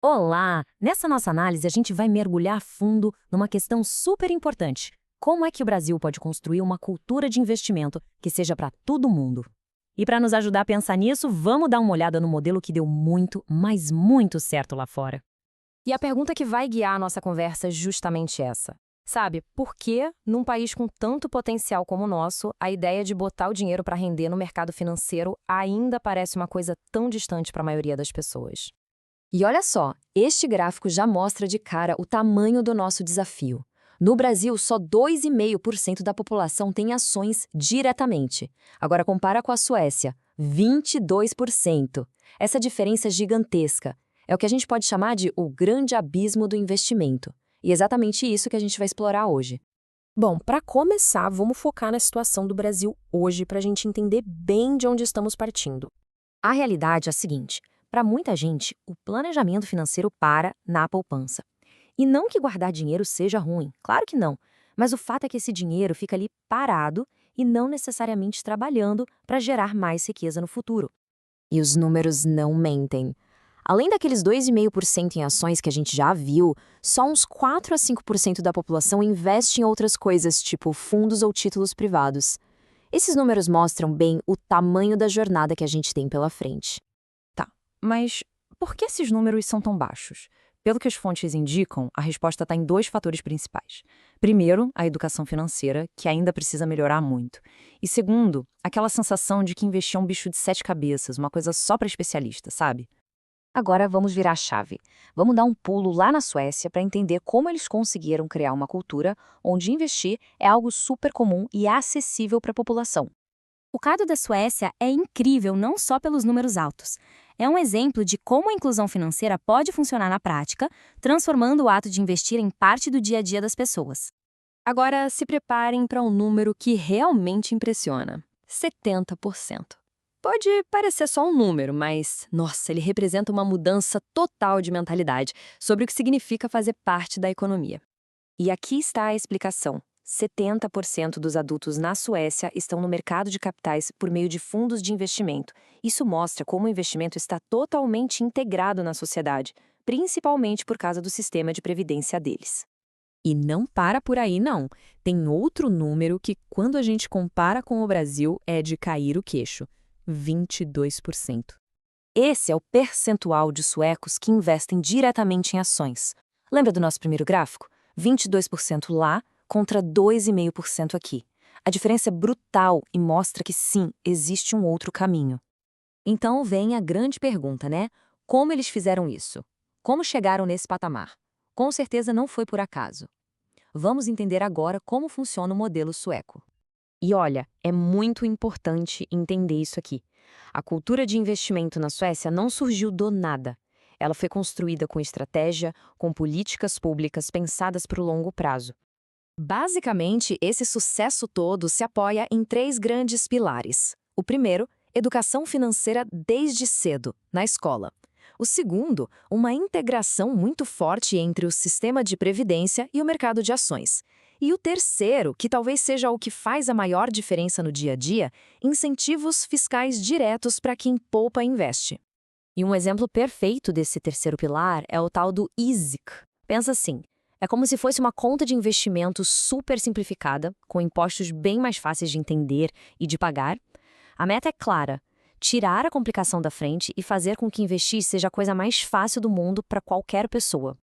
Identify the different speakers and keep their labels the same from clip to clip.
Speaker 1: Olá! Nessa nossa análise, a gente vai mergulhar a fundo numa questão super importante. Como é que o Brasil pode construir uma cultura de investimento que seja para todo mundo? E para nos ajudar a pensar nisso, vamos dar uma olhada no modelo que deu muito, mas muito certo lá fora. E a pergunta que vai guiar a nossa conversa é justamente essa. Sabe, por que, num país com tanto potencial como o nosso, a ideia de botar o dinheiro para render no mercado financeiro ainda parece uma coisa tão distante para a maioria das pessoas?
Speaker 2: E olha só, este gráfico já mostra de cara o tamanho do nosso desafio. No Brasil, só 2,5% da população tem ações diretamente. Agora compara com a Suécia, 22%. Essa diferença é gigantesca. É o que a gente pode chamar de o grande abismo do investimento. E é exatamente isso que a gente vai explorar hoje.
Speaker 3: Bom, para começar, vamos focar na situação do Brasil hoje para a gente entender bem de onde estamos partindo.
Speaker 1: A realidade é a seguinte: para muita gente, o planejamento financeiro para na poupança. E não que guardar dinheiro seja ruim, claro que não, mas o fato é que esse dinheiro fica ali parado e não necessariamente trabalhando para gerar mais riqueza no futuro.
Speaker 2: E os números não mentem. Além daqueles 2,5% em ações que a gente já viu, só uns 4 a 5% da população investe em outras coisas, tipo fundos ou títulos privados. Esses números mostram bem o tamanho da jornada que a gente tem pela frente.
Speaker 1: Mas por que esses números são tão baixos? Pelo que as fontes indicam, a resposta está em dois fatores principais. Primeiro, a educação financeira, que ainda precisa melhorar muito. E segundo, aquela sensação de que investir é um bicho de sete cabeças, uma coisa só para especialista, sabe?
Speaker 2: Agora vamos virar a chave. Vamos dar um pulo lá na Suécia para entender como eles conseguiram criar uma cultura onde investir é algo super comum e acessível para a população.
Speaker 4: O caso da Suécia é incrível não só pelos números altos. É um exemplo de como a inclusão financeira pode funcionar na prática, transformando o ato de investir em parte do dia a dia das pessoas.
Speaker 3: Agora, se preparem para um número que realmente impressiona: 70%. Pode parecer só um número, mas, nossa, ele representa uma mudança total de mentalidade sobre o que significa fazer parte da economia.
Speaker 2: E aqui está a explicação. 70% dos adultos na Suécia estão no mercado de capitais por meio de fundos de investimento. Isso mostra como o investimento está totalmente integrado na sociedade, principalmente por causa do sistema de previdência deles.
Speaker 5: E não para por aí, não. Tem outro número que, quando a gente compara com o Brasil, é de cair o queixo: 22%.
Speaker 2: Esse é o percentual de suecos que investem diretamente em ações. Lembra do nosso primeiro gráfico? 22% lá contra 2,5% aqui. A diferença é brutal e mostra que sim, existe um outro caminho. Então vem a grande pergunta, né? Como eles fizeram isso? Como chegaram nesse patamar? Com certeza não foi por acaso. Vamos entender agora como funciona o modelo sueco. E olha, é muito importante entender isso aqui. A cultura de investimento na Suécia não surgiu do nada. Ela foi construída com estratégia, com políticas públicas pensadas para o longo prazo. Basicamente, esse sucesso todo se apoia em três grandes pilares. O primeiro, educação financeira desde cedo, na escola. O segundo, uma integração muito forte entre o sistema de previdência e o mercado de ações. E o terceiro, que talvez seja o que faz a maior diferença no dia a dia, incentivos fiscais diretos para quem poupa e investe. E um exemplo perfeito desse terceiro pilar é o tal do ISIC. Pensa assim, é como se fosse uma conta de investimento super simplificada, com impostos bem mais fáceis de entender e de pagar. A meta é clara: tirar a complicação da frente e fazer com que investir seja a coisa mais fácil do mundo para qualquer pessoa.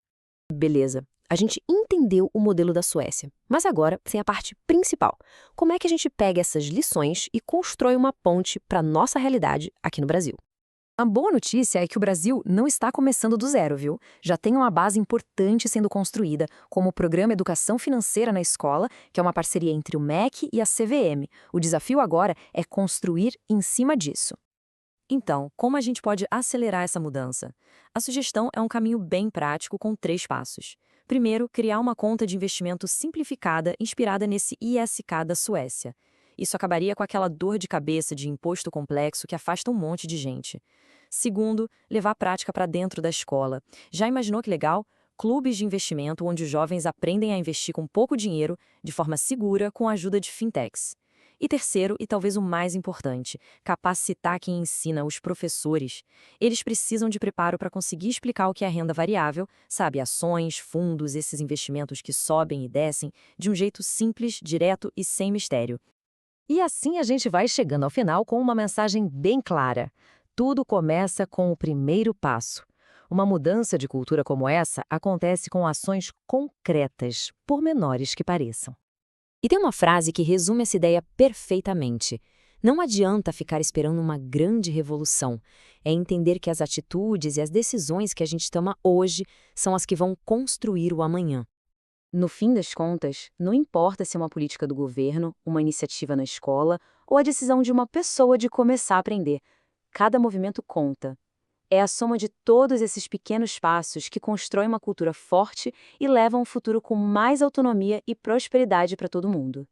Speaker 2: Beleza, a gente entendeu o modelo da Suécia, mas agora tem a parte principal. Como é que a gente pega essas lições e constrói uma ponte para a nossa realidade aqui no Brasil? A boa notícia é que o Brasil não está começando do zero, viu? Já tem uma base importante sendo construída, como o Programa Educação Financeira na Escola, que é uma parceria entre o MEC e a CVM. O desafio agora é construir em cima disso. Então, como a gente pode acelerar essa mudança? A sugestão é um caminho bem prático com 3 passos. Primeiro, criar uma conta de investimento simplificada inspirada nesse ISK da Suécia. Isso acabaria com aquela dor de cabeça de imposto complexo que afasta um monte de gente. Segundo, levar a prática para dentro da escola. Já imaginou que legal? Clubes de investimento onde os jovens aprendem a investir com pouco dinheiro, de forma segura, com a ajuda de fintechs. E terceiro, e talvez o mais importante, capacitar quem ensina, os professores. Eles precisam de preparo para conseguir explicar o que é renda variável, sabe, ações, fundos, esses investimentos que sobem e descem, de um jeito simples, direto e sem mistério.
Speaker 1: E assim a gente vai chegando ao final com uma mensagem bem clara. Tudo começa com o primeiro passo. Uma mudança de cultura como essa acontece com ações concretas, por menores que pareçam.
Speaker 2: E tem uma frase que resume essa ideia perfeitamente. Não adianta ficar esperando uma grande revolução. É entender que as atitudes e as decisões que a gente toma hoje são as que vão construir o amanhã. No fim das contas, não importa se é uma política do governo, uma iniciativa na escola ou a decisão de uma pessoa de começar a aprender. Cada movimento conta. É a soma de todos esses pequenos passos que constrói uma cultura forte e leva a um futuro com mais autonomia e prosperidade para todo mundo.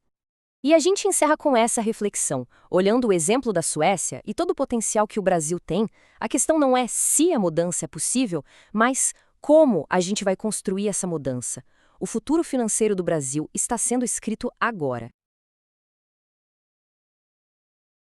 Speaker 3: E a gente encerra com essa reflexão. Olhando o exemplo da Suécia e todo o potencial que o Brasil tem, a questão não é se a mudança é possível, mas como a gente vai construir essa mudança. O futuro financeiro do Brasil está sendo escrito agora.